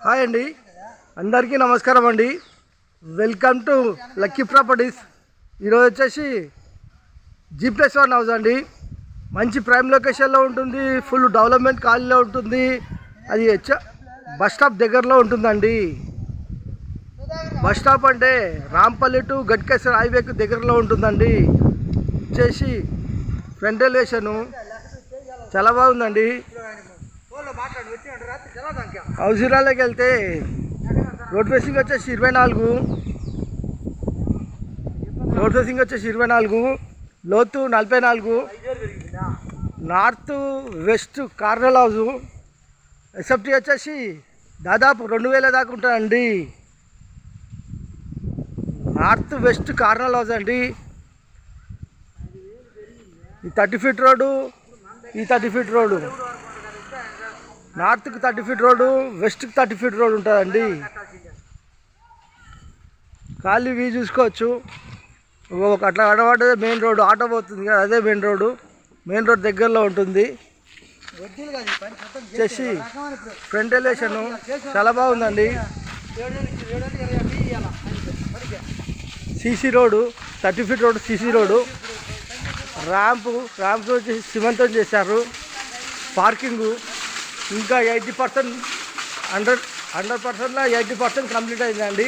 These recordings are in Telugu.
హాయ్ అండి, అందరికీ నమస్కారం అండి. Welcome to lucky properties. ఈరోజు వచ్చేసి G+1 హౌస్ అండి. మంచి ప్రైమ్ లొకేషన్లో ఉంటుంది, ఫుల్ డెవలప్మెంట్ కాలనీలో ఉంటుంది. అది బస్ స్టాప్ దగ్గరలో ఉంటుందండి. బస్ స్టాప్ అంటే రాంపల్లి టు గట్కేశ్వర్ హైవేకి దగ్గరలో ఉంటుందండి. వచ్చేసి ఫ్రంట్ ఎలివేషను చాలా బాగుందండి. హౌసిరాలోకి వెళ్తే రోడ్ ఫేసింగ్ వచ్చేసి 24, లోతు 44, north west corner house. SFT వచ్చేసి దాదాపు 2000 దాకా ఉంటుందండి. నార్త్ వెస్ట్ కార్నర్ హౌస్ అండి. ఈ 30 ఫీట్ రోడ్డు, ఈ 30 ఫీట్ రోడ్డు, నార్త్కి 30 ఫీట్ రోడ్డు, వెస్ట్కి 30 ఫీట్ రోడ్డు ఉంటుందండి. ఖాళీ వీ చూసుకోవచ్చు. ఒక అట్లా కనబడ్డదే మెయిన్ రోడ్డు, ఆటో పోతుంది కదా, అదే మెయిన్ రోడ్డు. మెయిన్ రోడ్ దగ్గరలో ఉంటుంది. వచ్చేసి ఫ్రంట్ ఎలివేషన్ చాలా బాగుందండి. CC road, 30 feet road, CC road. Ramp వచ్చేసి సిమెంట్తో చేశారు. పార్కింగు ఇంకా 80%, 100%లో 80% కంప్లీట్ అయిందండి.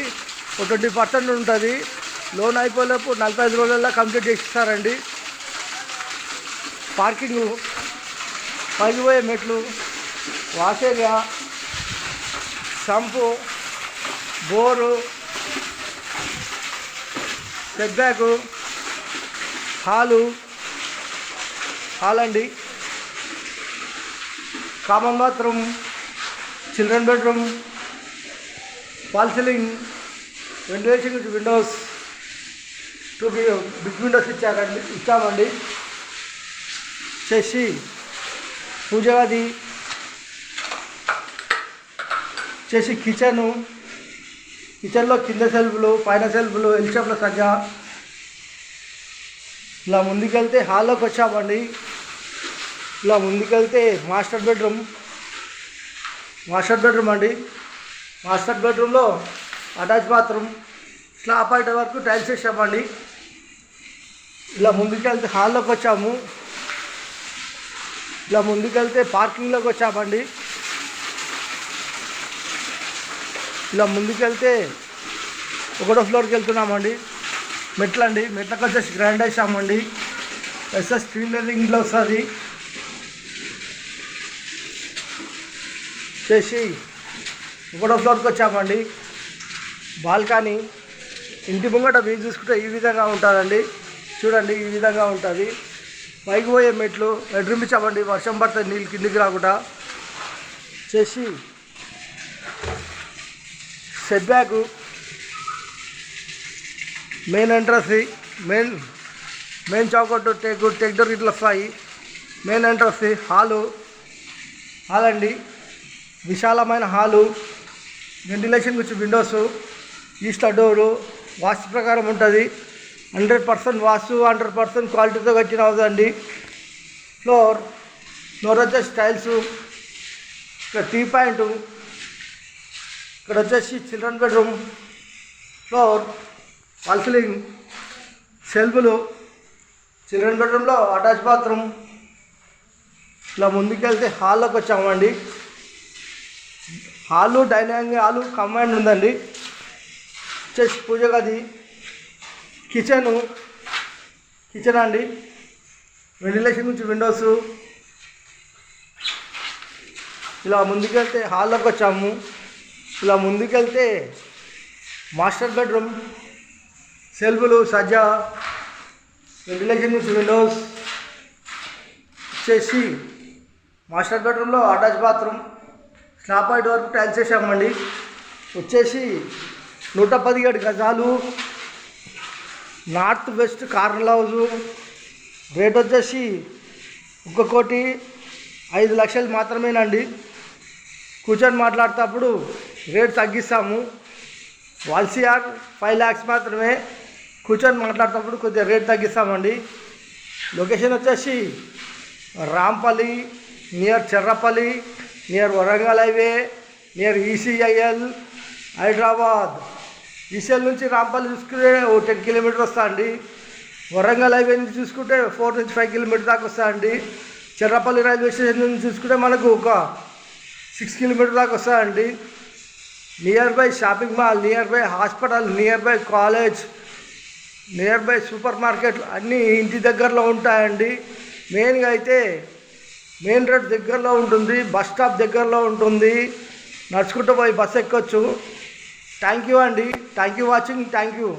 ఒక 20% ఉంటుంది. లోన్ అయిపోలేపు 45 రోజుల్లో కంప్లీట్ చేసిస్తారండి. పార్కింగు, పైకి పోయే మెట్లు, wash area, sump, bore, set back, hall అండి. Common bathroom, children bedroom, fall ceiling, ventilation windows, 2 big windows ఇచ్చామండి. చేసి పూజ గది, చేసి కిచెన్లో కింద సెల్ఫ్లు, పైన సెల్ఫ్లు, ఎల్ షేప్లో సజ్జా. ఇలా ముందుకెళ్తే హాల్లోకి వచ్చామండి. ఇలా ముందుకెళ్తే మాస్టర్ బెడ్రూమ్ అండి. మాస్టర్ బెడ్రూమ్లో అటాచ్ బాత్రూమ్, స్లాబ్ హైట్ వరకు టైల్స్ వేసామండి. ఇలా ముందుకెళ్తే హాల్లోకి వచ్చాము. ఇలా ముందుకెళ్తే పార్కింగ్లోకి వచ్చామండి. ఇలా ముందుకెళ్తే 1వ ఫ్లోర్కి వెళ్తున్నామండి. మెట్లండి, మెట్లకు వచ్చేసి గ్రాండ్ వేసామండి. ఎస్ఎస్ క్లీనర్ ఇంట్లో వస్తుంది. చేసి 1వ ఫ్లోర్కి వచ్చామండి. బాల్కనీ, ఇంటి ముంగట వ్యూ చూసుకుంటే ఈ విధంగా ఉంటుందండి. చూడండి, ఈ విధంగా ఉంటుంది. పైకి పోయే మెట్లు, బెడ్రూమ్ ఇచ్చామండి. వర్షం పడితే నీళ్ళు కిందికి రాకుండా. చేసి set back, main entrance, main చౌకట్టు, టేక్ డోర్ ఇట్లా వస్తాయి. మెయిన్ ఎంట్రన్స్, హాల్ అండి. విశాలమైన హాలు, వెంటిలేషన్ గురించి విండోసు, ఈస్ట్ డోరు, వాస్తు ప్రకారం ఉంటుంది. 100% వాస్తు, 100% క్వాలిటీతో వచ్చిన హౌస్ అండి. ఫ్లోర్ వచ్చేసి టైల్స్, ఇక్కడ టీ పాయింట్, ఇక్కడ వచ్చేసి children bedroom, floor, fall ceiling, సెల్ఫ్లు, చిల్డ్రన్ బెడ్రూమ్లో అటాచ్ బాత్రూమ్. ఇలా ముందుకెళ్తే హాల్లోకి వచ్చామండి. హాలు, డైనింగ్ హాలు కంబైండ్ ఉందండి. వచ్చేసి పూజ గది, కిచెన్ అండి. వెంటిలేషన్ గురించి విండోస్. ఇలా ముందుకెళ్తే హాల్లోకి వచ్చాము. ఇలా ముందుకెళ్తే మాస్టర్ బెడ్రూమ్, సెల్ఫ్లు, సజ్జా, వెంటిలేషన్ గురించి విండోస్. వచ్చేసి మాస్టర్ బెడ్రూమ్లో అటాచ్ బాత్రూమ్, స్లాబ్ హైట్ వరకు టైల్స్ వేసామండి. వచ్చేసి 117 గజాలు, north west corner house. Rate వచ్చేసి 1,05,00,000 మాత్రమేనండి. కూర్చొని మాట్లాడేటప్పుడు రేట్ తగ్గిస్తాము. వాల్సియార్ 5 lakhs మాత్రమే. కూర్చొని మాట్లాడేటప్పుడు కొద్దిగా రేట్ తగ్గిస్తామండి. లొకేషన్ వచ్చేసి Rampally, near Cherrapally, near Warangal highway, near ECIL Hyderabad. ECL నుంచి రాంపల్లి చూసుకుంటే 10 కిలోమీటర్ వస్తా అండి. వరంగల్ హైవే నుంచి చూసుకుంటే 4 నుంచి 5 కిలోమీటర్ దాకా వస్తా అండి. చెర్రపల్లి రైల్వే స్టేషన్ నుంచి చూసుకుంటే మనకు ఒక 6 కిలోమీటర్ దాకా వస్తా అండి. Near by shopping mall, near by hospital, near by college, near by super market అన్నీ ఇంటి దగ్గరలో ఉంటాయండి. మెయిన్గా అయితే మెయిన్ రోడ్ దగ్గరలో ఉంటుంది, బస్ స్టాప్ దగ్గరలో ఉంటుంది, నడుచుకుంటూ పోయి బస్ ఎక్కొచ్చు. థ్యాంక్ యూ అండి. Thank you watching. Thank you.